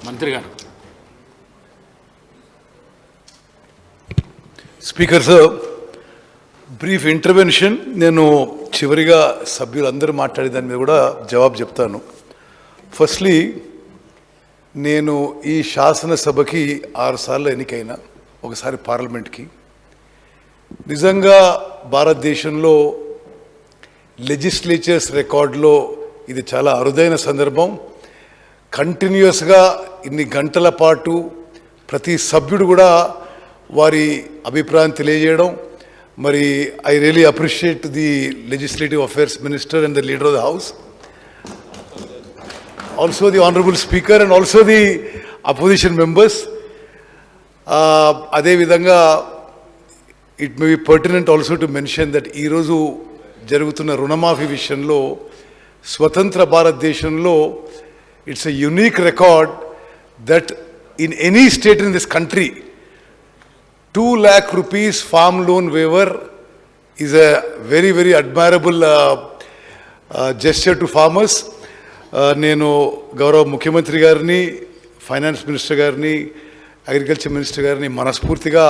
మంత్రి గారు. Speaker sir, brief intervention. నేను చివరిగా సభ్యులందరూ మాట్లాడే దాని మీద కూడా జవాబు చెప్తాను. ఫస్ట్లీ, నేను ఈ శాసనసభకి 6 సార్లు ఎన్నికైనా, ఒకసారి పార్లమెంట్కి. నిజంగా భారతదేశంలో లెజిస్లేచర్స్ రికార్డులో ఇది చాలా అరుదైన సందర్భం. కంటిన్యూస్గా ఇన్ని గంటల పాటు ప్రతి సభ్యుడు కూడా వారి అభిప్రాయం తెలియజేయడం. మరి I really appreciate the legislative affairs minister and the leader of the house, also the honourable speaker and also the opposition members. అదేవిధంగా it may be pertinent also to mention that ఈరోజు జరుగుతున్న రుణమాఫీ విషయంలో స్వతంత్ర భారతదేశంలో it's a unique record that in any state in this country 2 lakh rupees farm loan waiver is a very, very admirable gesture to farmers. నేను గౌరవ ముఖ్యమంత్రి గారిని, ఫైనాన్స్ మినిస్టర్ గారిని, అగ్రికల్చర్ మినిస్టర్ గారిని మనస్ఫూర్తిగా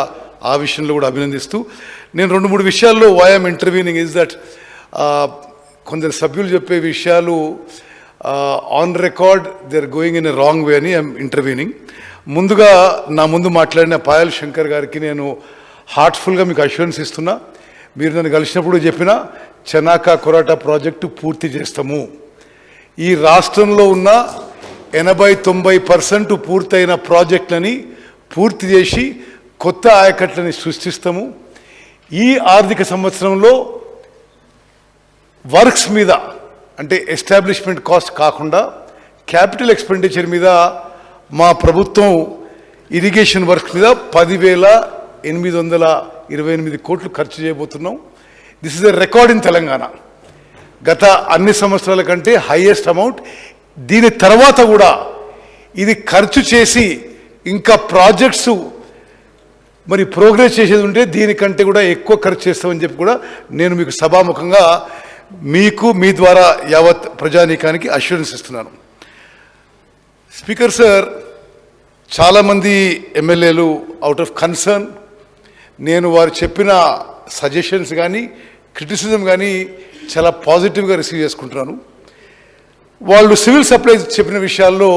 ఆ విషయంలో కూడా అభినందిస్తూ, నేను 2-3 విషయాల్లో why I'm intervening is that కొందరు సభ్యులు చెప్పే విషయాలు on record they are going in a wrong way అని ఐఎమ్ ఇంటర్వ్యూనింగ్. ముందుగా నా ముందు మాట్లాడిన పాయల్ శంకర్ గారికి నేను హార్ట్ఫుల్గా మీకు అష్యూరెన్స్ ఇస్తున్నా. మీరు నన్ను కలిసినప్పుడు చెప్పిన చెనాకా కొరాటా ప్రాజెక్టు పూర్తి చేస్తాము. ఈ రాష్ట్రంలో ఉన్న 80-90% పూర్తయిన ప్రాజెక్టులని పూర్తి చేసి కొత్త ఆయకట్లని సృష్టిస్తాము. ఈ ఆర్థిక సంవత్సరంలో వర్క్స్ మీద, అంటే ఎస్టాబ్లిష్మెంట్ కాస్ట్ కాకుండా క్యాపిటల్ ఎక్స్పెండిచర్ మీద మా ప్రభుత్వం ఇరిగేషన్ వర్క్స్ మీద 10,828 కోట్లు ఖర్చు చేయబోతున్నాం. This is a record in Telangana. గత అన్ని సంవత్సరాల కంటే హైయెస్ట్ అమౌంట్. దీని తర్వాత కూడా ఇది ఖర్చు చేసి ఇంకా ప్రాజెక్ట్స్ మరి ప్రోగ్రెస్ చేసేది ఉంటే దీనికంటే కూడా ఎక్కువ ఖర్చు చేస్తామని చెప్పి కూడా నేను మీకు సభాముఖంగా మీకు మీ ద్వారా యావత్ ప్రజానీకానికి అష్యూరెన్స్ ఇస్తున్నాను. స్పీకర్ సార్, చాలామంది ఎమ్మెల్యేలు అవుట్ ఆఫ్ కన్సర్న్ నేను వారు చెప్పిన సజెషన్స్ కానీ క్రిటిసిజం కానీ చాలా పాజిటివ్గా రిసీవ్ చేసుకుంటున్నాను. వాళ్ళు సివిల్ సప్లైస్ చెప్పిన విషయాల్లో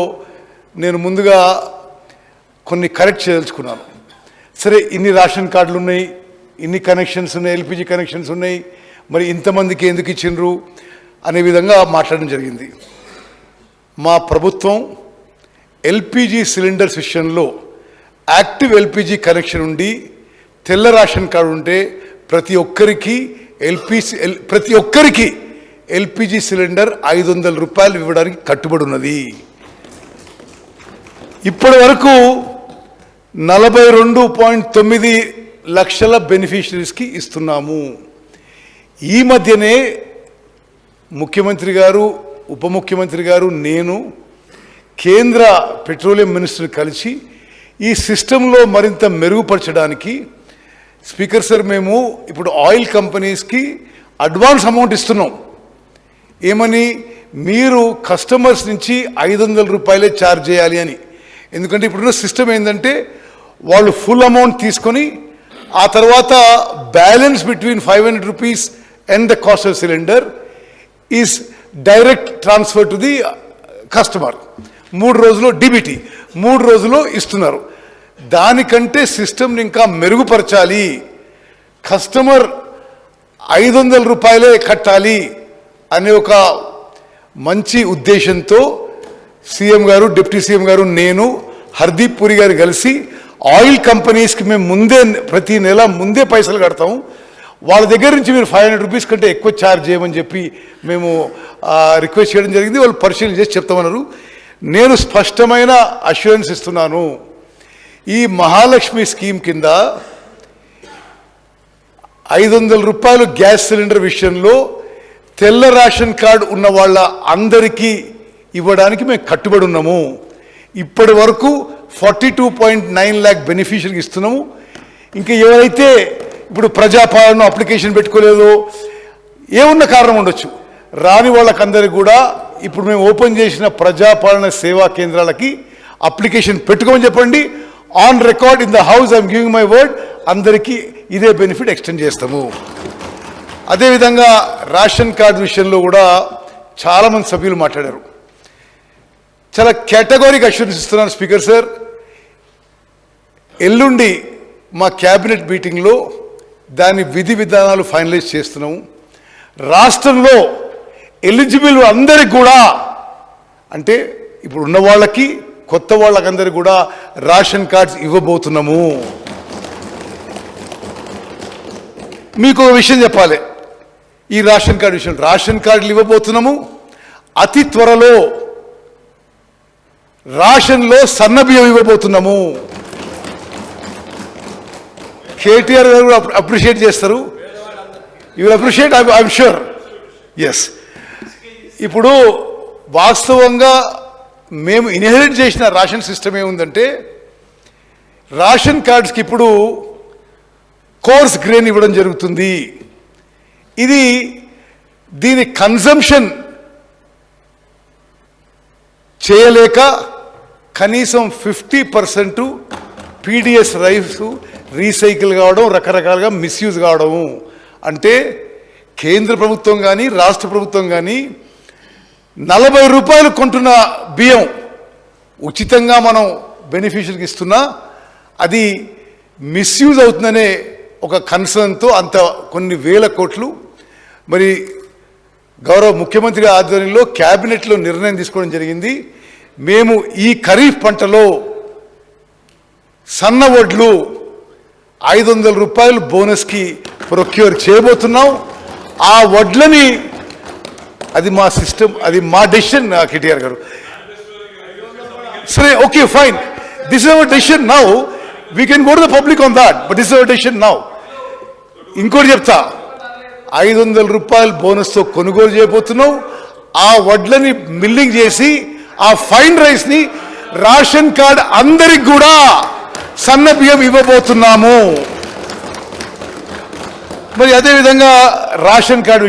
నేను ముందుగా కొన్ని కరెక్ట్ చేయదలుచుకున్నాను. సరే, ఇన్ని రేషన్ కార్డులు ఉన్నాయి, ఇన్ని కనెక్షన్స్ ఉన్నాయి, ఎల్పిజి కనెక్షన్స్ ఉన్నాయి, మరి ఇంతమందికి ఎందుకు ఇచ్చిండ్రు అనే విధంగా మాట్లాడడం జరిగింది. మా ప్రభుత్వం ఎల్పిజి సిలిండర్స్ విషయంలో యాక్టివ్ ఎల్పిజి కనెక్షన్ ఉండి తెల్ల రేషన్ కార్డు ఉంటే ప్రతి ఒక్కరికి ఎల్పిజి సిలిండర్ 500 రూపాయలు ఇవ్వడానికి కట్టుబడి ఉన్నది. ఇప్పటి వరకు 42.9 లక్షల బెనిఫిషరీస్కి ఇస్తున్నాము. ఈ మధ్యనే ముఖ్యమంత్రి గారు, ఉప ముఖ్యమంత్రి గారు, నేను కేంద్ర పెట్రోలియం మినిస్టర్ కలిసి ఈ సిస్టంలో మరింత మెరుగుపరచడానికి, స్పీకర్ సార్, మేము ఇప్పుడు ఆయిల్ కంపెనీస్కి అడ్వాన్స్ అమౌంట్ ఇస్తున్నాం. ఏమని? మీరు కస్టమర్స్ నుంచి 500 రూపాయలే ఛార్జ్ చేయాలి అని. ఎందుకంటే ఇప్పుడున్న సిస్టమ్ ఏంటంటే వాళ్ళు ఫుల్ అమౌంట్ తీసుకొని ఆ తర్వాత balance between 500 rupees and the cost of cylinder is direct transfer to the customer. 3 రోజులు డిబిటీ 3 రోజులు ఇస్తున్నారు. దానికంటే సిస్టమ్ని ఇంకా మెరుగుపరచాలి, కస్టమర్ 500 రూపాయలే కట్టాలి అనే ఒక మంచి ఉద్దేశంతో సీఎం గారు, డిప్యూటీ సీఎం గారు, నేను, హర్దీప్ పురి గారు కలిసి ఆయిల్ కంపెనీస్కి మేము ప్రతి నెల ముందే పైసలు కడతాము, వాళ్ళ దగ్గర నుంచి మీరు 500 రూపీస్ కంటే ఎక్కువ ఛార్జ్ చేయమని చెప్పి మేము రిక్వెస్ట్ చేయడం జరిగింది. వాళ్ళు పరిశీలన చేసి చెప్తామన్నారు. నేను స్పష్టమైన అష్యూరెన్స్ ఇస్తున్నాను. ఈ మహాలక్ష్మి స్కీమ్ కింద 500 రూపాయలు గ్యాస్ సిలిండర్ విషయంలో తెల్ల రేషన్ కార్డు ఉన్న వాళ్ళ అందరికీ ఇవ్వడానికి మేము కట్టుబడి ఉన్నాము. ఇప్పటి వరకు 42.9 lakh బెనిఫిషరీకి ఇస్తున్నాము. ఇంకా ఎవరైతే ఇప్పుడు ప్రజాపాలన అప్లికేషన్ పెట్టుకోలేదో, ఏమున్న కారణం ఉండొచ్చు, రాని వాళ్ళకందరికీ కూడా ఇప్పుడు మేము ఓపెన్ చేసిన ప్రజాపాలన సేవా కేంద్రాలకి అప్లికేషన్ పెట్టుకోమని చెప్పండి. On record in the house I'm giving my word, అందరికీ ఇదే బెనిఫిట్ ఎక్స్టెండ్ చేస్తాము. అదేవిధంగా రేషన్ కార్డు విషయంలో కూడా చాలామంది సభ్యులు మాట్లాడారు. చాలా కేటగారిక్ అష్యూరెన్స్ ఇస్తున్నాను స్పీకర్ సార్. ఎల్లుండి మా క్యాబినెట్ మీటింగ్లో దాని విధి విధానాలు ఫైనలైజ్ చేస్తున్నాము. రాష్ట్రంలో ఎలిజిబుల్ అందరికి కూడా, అంటే ఇప్పుడు ఉన్న వాళ్ళకి కొత్త వాళ్ళకందరికి కూడా రేషన్ కార్డ్స్ ఇవ్వబోతున్నాము. మీకు ఒక విషయం చెప్పాలి ఈ రేషన్ కార్డు విషయం. రేషన్ కార్డులు ఇవ్వబోతున్నాము. అతి త్వరలో రేషన్లో సన్నబియ్యం ఇవ్వబోతున్నాము. కేటీఆర్ గారు అప్రిషియేట్ చేస్తారు. You will appreciate, I'm sure. Yes, ఇప్పుడు వాస్తవంగా మేము ఇన్హెరిట్ చేసిన రేషన్ సిస్టమ్ ఏముందంటే, రేషన్ కార్డ్స్కి ఇప్పుడు కోర్స్ గ్రెయిన్ ఇవ్వడం జరుగుతుంది. ఇది దీని కన్సంప్షన్ చేయలేక కనీసం 50% పీడిఎస్ రైస్ రీసైకిల్ కావడం, రకరకాలుగా మిస్యూజ్ కావడము. అంటే కేంద్ర ప్రభుత్వం కానీ రాష్ట్ర ప్రభుత్వం కానీ 40 రూపాయలు కొంటున్న బియ్యం ఉచితంగా మనం బెనిఫిషరీకి ఇస్తున్నా అది మిస్యూజ్ అవుతుందనే ఒక కన్సర్న్తో అంత కొన్ని వేల కోట్లు మరి గౌరవ ముఖ్యమంత్రి ఆధ్వర్యంలో క్యాబినెట్లో నిర్ణయం తీసుకోవడం జరిగింది. మేము ఈ ఖరీఫ్ పంటలో సన్న వడ్లు 500 రూపాయలు బోనస్కి ప్రొక్యూర్ చేయబోతున్నాం. ఆ వడ్లని, అది మా సిస్టమ్, అది మా డెసిషన్. కేటీఆర్ గారు సరే, okay, fine, this is our decision now, we can go to the public on that, but this is our decision now. ఇంకోటి చెప్తా, 500 రూపాయలు బోనస్తో కొనుగోలు చేయబోతున్నాం. ఆ వడ్లని మిల్లింగ్ చేసి ఆ ఫైన్ రైస్ని రేషన్ కార్డ్ అందరికి కూడా సన్న బియ్యం ఇవ్వబోతున్నాము. మరి అదేవిధంగా రేషన్ కార్డు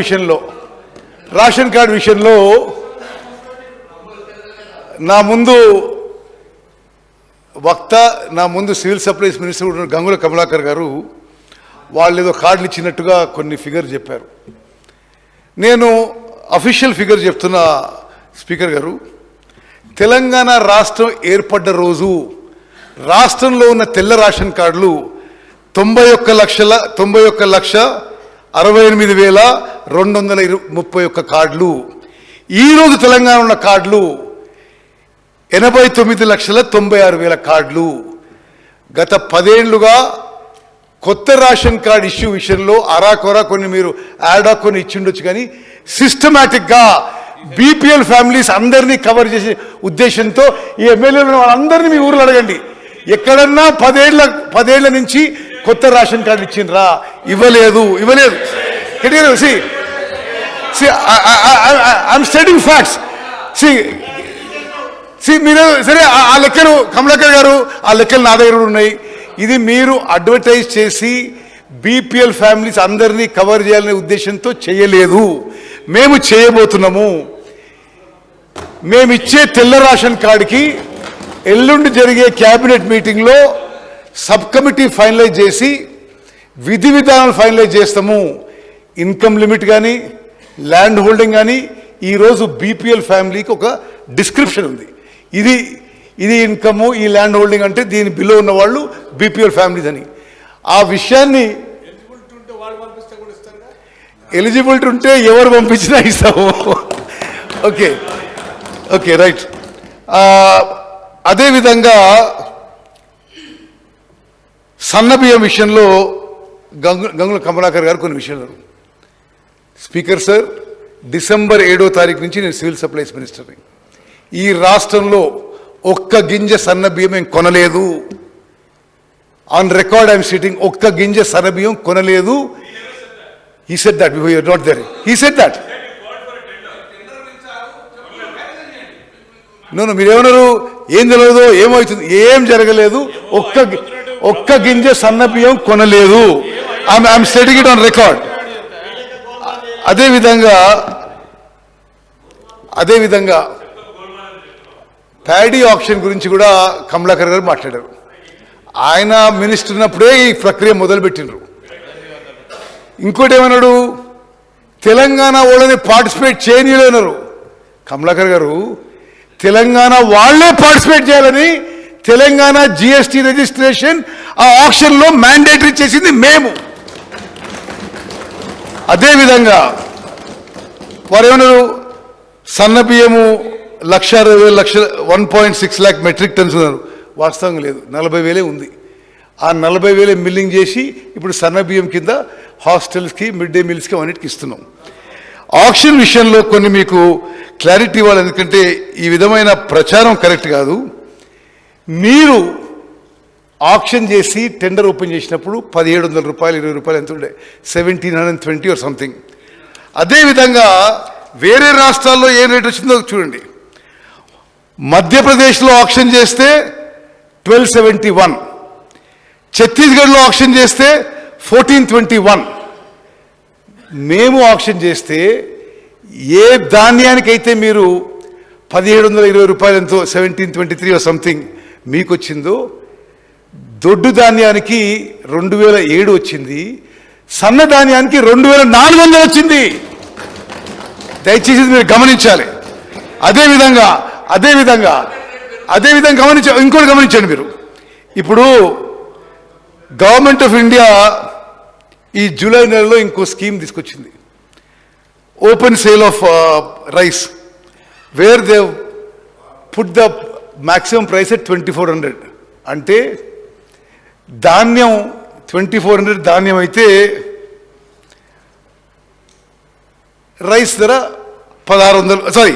విషయంలో నా ముందు వక్త, నా ముందు civil supplies minister Gangula Kamalakar గారు వాళ్ళు ఏదో కార్డులు ఇచ్చినట్టుగా కొన్ని ఫిగర్ చెప్పారు. నేను అఫీషియల్ ఫిగర్ చెప్తున్నా స్పీకర్ గారు. తెలంగాణ రాష్ట్రం ఏర్పడ్డ రోజు రాష్ట్రంలో ఉన్న తెల్ల రేషన్ కార్డులు 91,68,231 కార్డులు. ఈరోజు తెలంగాణ ఉన్న కార్డులు 89,96,000 కార్డులు. గత 10 ఏళ్లుగా కొత్త రేషన్ కార్డు ఇష్యూ విషయంలో అరాకొరా కొన్ని మీరు యాడా కొన్ని ఇచ్చిండొచ్చు, కానీ సిస్టమేటిక్గా బీపీఎల్ ఫ్యామిలీస్ అందరినీ కవర్ చేసే ఉద్దేశంతో ఈ ఎమ్మెల్యేలు వాళ్ళందరినీ మీ ఊర్లో అడగండి, ఎక్కడన్నా 10 ఏళ్ల నుంచి కొత్త రేషన్ కార్డు ఇచ్చిండ్రా? ఇవ్వలేదు. I'm stating facts. మీరు సరే, ఆ లెక్కలు కమలాకర్ గారు, ఆ లెక్కలు నా దగ్గర ఉన్నాయి. ఇది మీరు అడ్వర్టైజ్ చేసి బీపీఎల్ ఫ్యామిలీస్ అందరినీ కవర్ చేయాలనే ఉద్దేశంతో చేయలేదు. మేము చేయబోతున్నాము. మేమిచ్చే తెల్ల రేషన్ కార్డుకి ఎల్లుండి జరిగే క్యాబినెట్ మీటింగ్లో సబ్ కమిటీ ఫైనలైజ్ చేసి విధి విధానాలు ఫైనలైజ్ చేస్తాము. ఇన్కమ్ లిమిట్ కానీ ల్యాండ్ హోల్డింగ్ కానీ, ఈరోజు బీపీఎల్ ఫ్యామిలీకి ఒక డిస్క్రిప్షన్ ఉంది. ఇది ఇన్కము, ఈ ల్యాండ్ హోల్డింగ్ అంటే దీని బిలో ఉన్న వాళ్ళు బీపీఎల్ ఫ్యామిలీస్ అని. ఆ విషయాన్ని ఎలిజిబిలిటీ ఉంటే ఎవరు పంపించినా ఇస్తాము. Okay, right. అదేవిధంగా సన్నబియ్యం విషయంలో గంగుల కమలాకర్ గారు కొన్ని విషయాలు. స్పీకర్ సార్, డిసెంబర్ 7వ తారీఖు నుంచి నేను సివిల్ సప్లైస్ మినిస్టర్ని. ఈ రాష్ట్రంలో ఒక్క గింజ సన్న బియ్యం ఏం కొనలేదు. ఆన్ రికార్డ్ ఐఎమ్ సిట్టింగ్, ఒక్క గింజ సన్న బియ్యం కొనలేదు. He said that before, you are not there. He said that. No, మీరేమన్నారు? ఏం తెలియదు, ఏమవుతుంది, ఏం జరగలేదు, ఒక్క గింజ సన్న బియ్యం కొనలేదు. I'm setting it on record. అదేవిధంగా ప్యాడీ ఆప్షన్ గురించి కూడా కమలాకర్ గారు మాట్లాడారు. ఆయన మినిస్టర్ ఉన్నప్పుడే ఈ ప్రక్రియ మొదలుపెట్టినారు. ఇంకోటి ఏమన్నాడు, తెలంగాణ వాళ్ళని పార్టిసిపేట్ చేయనీయలేన్నారు. కమలాకర్ గారు తెలంగాణ వాళ్ళే పార్టిసిపేట్ చేయాలని తెలంగాణ జిఎస్టీ రిజిస్ట్రేషన్ ఆ ఆప్షన్లో మ్యాండేటరీ చేసింది మేము. అదేవిధంగా వారు ఏమన్నారు, సన్న బియ్యము 1,60,000 1.6 lakh మెట్రిక్ టన్స్ ఉన్నారు. వాస్తవంగా లేదు, 40,000 ఉంది. ఆ 40,000 మిల్లింగ్ చేసి ఇప్పుడు సన్న బియ్యం కింద హాస్టల్స్కి, మిడ్ డే మీల్స్కి అన్నిటికి ఇస్తున్నాం. ఆప్షన్ విషయంలో కొన్ని మీకు క్లారిటీ ఇవ్వాలి, ఎందుకంటే ఈ విధమైన ప్రచారం కరెక్ట్ కాదు. మీరు ఆప్షన్ చేసి టెండర్ ఓపెన్ చేసినప్పుడు 1,700 రూపాయలు, 20 రూపాయలు ఎంత ఉండే, 1,720 ఆర్ సంథింగ్. అదేవిధంగా వేరే రాష్ట్రాల్లో ఏ రేట్ వచ్చిందో చూడండి. మధ్యప్రదేశ్లో ఆప్షన్ చేస్తే 1,271, ఛత్తీస్గఢ్లో ఆప్షన్ చేస్తే 1,421. మేము ఆప్షన్ చేస్తే ఏ ధాన్యానికైతే మీరు 1,720 రూపాయలు ఎంతో 1,723 ఆర్ సంథింగ్ మీకు వచ్చిందో, దొడ్డు ధాన్యానికి 2,007 వచ్చింది, సన్న ధాన్యానికి 2,400 వచ్చింది. దయచేసి మీరు గమనించాలి. అదేవిధంగా ఇంకోటి గమనించండి మీరు. ఇప్పుడు గవర్నమెంట్ ఆఫ్ ఇండియా ఈ జూలై నెలలో ఇంకో స్కీమ్ తీసుకొచ్చింది, open sale of rice, where they put the maximum price at 2,400. అంటే ధాన్యం 2,400 ధాన్యం అయితే రైస్ ధర 1,600, సారీ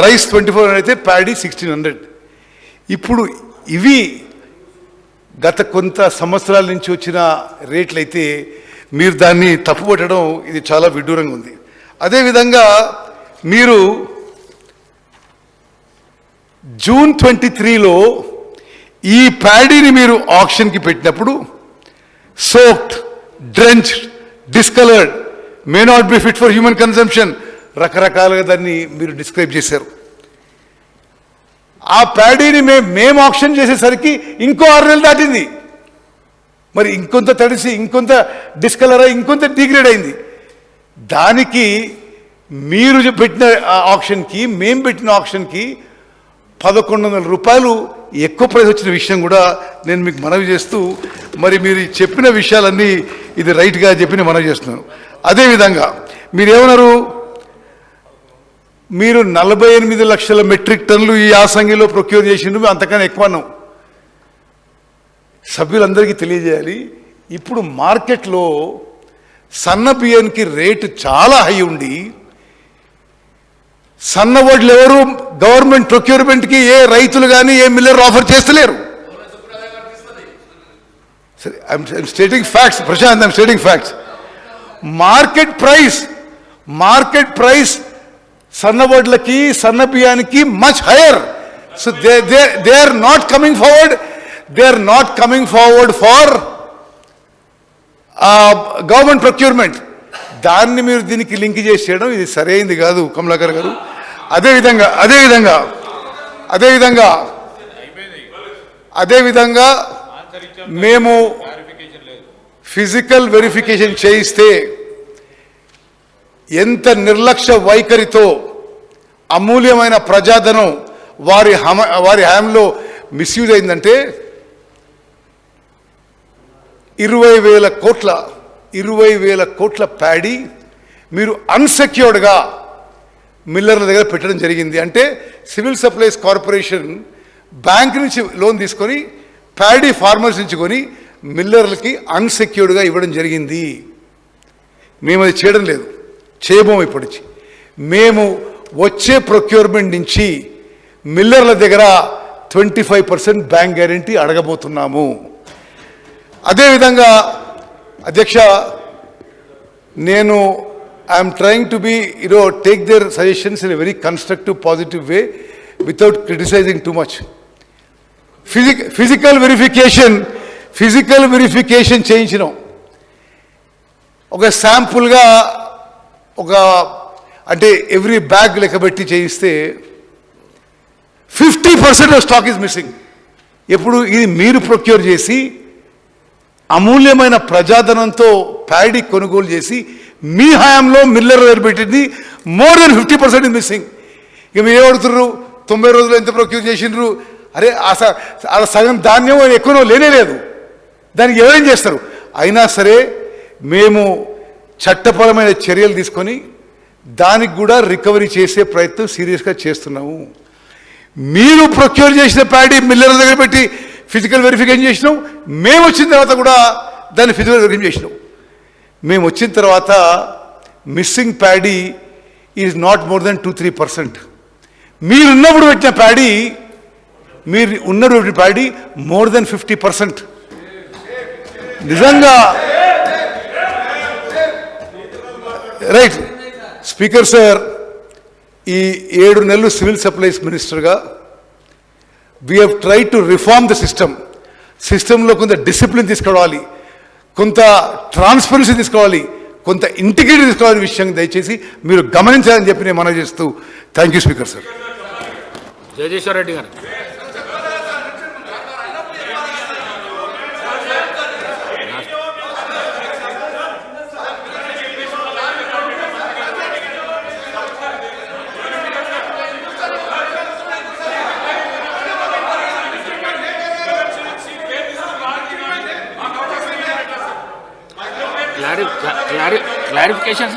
రైస్ 2,400 అయితే ప్యాడీ 1,600. ఇప్పుడు ఇవి గత కొంత సంవత్సరాల నుంచి వచ్చిన రేట్లు అయితే మీరు దాన్ని తప్పుపట్టడం ఇది చాలా విడ్డూరంగా ఉంది. అదేవిధంగా మీరు జూన్ 23లో ఈ ప్యాడీని మీరు ఆప్షన్కి పెట్టినప్పుడు soaked, drenched, discoloured, may not be fit for human consumption, రకరకాలుగా దాన్ని మీరు డిస్క్రైబ్ చేశారు. ఆ ప్యాడీని మేము ఆప్షన్ చేసేసరికి ఇంకో 6 నెలలు దాటింది. మరి ఇంకొంత తడిసి, ఇంకొంత డిస్కలర్ అయి, ఇంకొంత డిగ్రేడ్ అయింది. దానికి మీరు పెట్టిన ఆప్షన్కి, మేము పెట్టిన ఆప్షన్కి 1,100 రూపాయలు ఎక్కువ ప్రైస్ వచ్చిన విషయం కూడా నేను మీకు మనవి చేస్తూ, మరి మీరు చెప్పిన విషయాలన్నీ ఇది రైట్గా చెప్పి మనవి చేస్తున్నాను. అదేవిధంగా మీరేమన్నారు, మీరు 48 లక్షల మెట్రిక్ టన్నులు ఈ యాసంగిలో ప్రొక్యూర్ చేసిండ్రు, అంతకన్నా ఎక్కువ అన్నాం. సభ్యులందరికీ తెలియజేయాలి, ఇప్పుడు మార్కెట్లో సన్న బియ్యానికి రేటు చాలా హై ఉండి సన్న వడ్లు ఎవరు గవర్నమెంట్ ప్రొక్యూర్మెంట్కి ఏ రైతులు కానీ ఏ మిల్లర్ ఆఫర్ చేస్తలేరు. I'm stating facts Prashant, I'm stating facts. Market price సన్న వడ్లకి, సన్న బియ్యానికి much higher. So they are not coming forward for government procurement. దాన్ని మీరు దీనికి లింక్ చేసి చేయడం ఇది సరైంది కాదు కమలాకర్ గారు. అదేవిధంగా మేము ఫిజికల్ వెరిఫికేషన్ చేయిస్తే ఎంత నిర్లక్ష్య వైఖరితో అమూల్యమైన ప్రజాధనం వారి హయాంలో మిస్యూజ్ అయిందంటే 20,000 కోట్ల ప్యాడీ మీరు అన్సెక్యూర్డ్గా మిల్లర్ల దగ్గర పెట్టడం జరిగింది. అంటే సివిల్ సప్లైస్ కార్పొరేషన్ బ్యాంక్ నుంచి లోన్ తీసుకొని ప్యాడీ ఫార్మర్స్ నుంచి కొని మిల్లర్లకి అన్సెక్యూర్డ్గా ఇవ్వడం జరిగింది. మేము అది చేయడం లేదు, చేయబోము. ఇప్పటికి మేము వచ్చే ప్రొక్యూర్మెంట్ నుంచి మిల్లర్ల దగ్గర 25% బ్యాంక్ గ్యారెంటీ అడగబోతున్నాము. అదేవిధంగా అధ్యక్ష, నేను I'm trying to be take their suggestions in a very constructive positive way without criticizing too much. Physical verification చేయించినాం. ఒక శాంపుల్గా అంటే ఎవ్రీ బ్యాగ్ లెక్కబెట్టి చేయిస్తే 50% ఆఫ్ స్టాక్ ఈజ్ మిస్సింగ్. ఎప్పుడు ఇది మీరు ప్రొక్యూర్ చేసి అమూల్యమైన ప్రజాధనంతో ప్యాడీ కొనుగోలు చేసి మీ హయాంలో మిల్లర్ దగ్గర పెట్టింది మోర్ దెన్ 50% ఇస్ మిస్సింగ్. ఇక మీరు ఏమడుతున్నారు 90 రోజులు ఎంత ప్రొక్యూర్ చేసిండ్రు? అరే ఆ సగం ధాన్యం ఎక్కువనో లేనే లేదు, దానికి ఎవరేం చేస్తారు? అయినా సరే మేము చట్టపరమైన చర్యలు తీసుకొని దానికి కూడా రికవరీ చేసే ప్రయత్నం సీరియస్గా చేస్తున్నాము. మీరు ప్రొక్యూర్ చేసిన ప్యాడీ మిల్లర్ దగ్గర పెట్టి ఫిజికల్ వెరిఫికేషన్ చేసినాం. మేము వచ్చిన తర్వాత కూడా దాన్ని ఫిజికల్ వెరిఫికేషన్ చేసినాం. మేము వచ్చిన తర్వాత missing paddy is not more than 2-3%. మీరు ఉన్నప్పుడు పెట్టిన ప్యాడీ మోర్ దెన్ 50%. నిజంగా రైట్ స్పీకర్ సార్, ఈ 7 నెలలు సివిల్ సప్లైస్ మినిస్టర్గా we have try to reform the సిస్టంలో కొంత డిసిప్లిన్ తీసుకురావాలి, కొంత ట్రాన్స్పరెన్సీ తీసుకోవాలి, కొంత ఇంటిగ్రిటీ తీసుకోవాలని విషయాన్ని దయచేసి మీరు గమనించాలని చెప్పి నేను మనవి చేస్తూ thank you speaker sir. Jagadishwar Reddy గారు. క్లారిఫికేషన్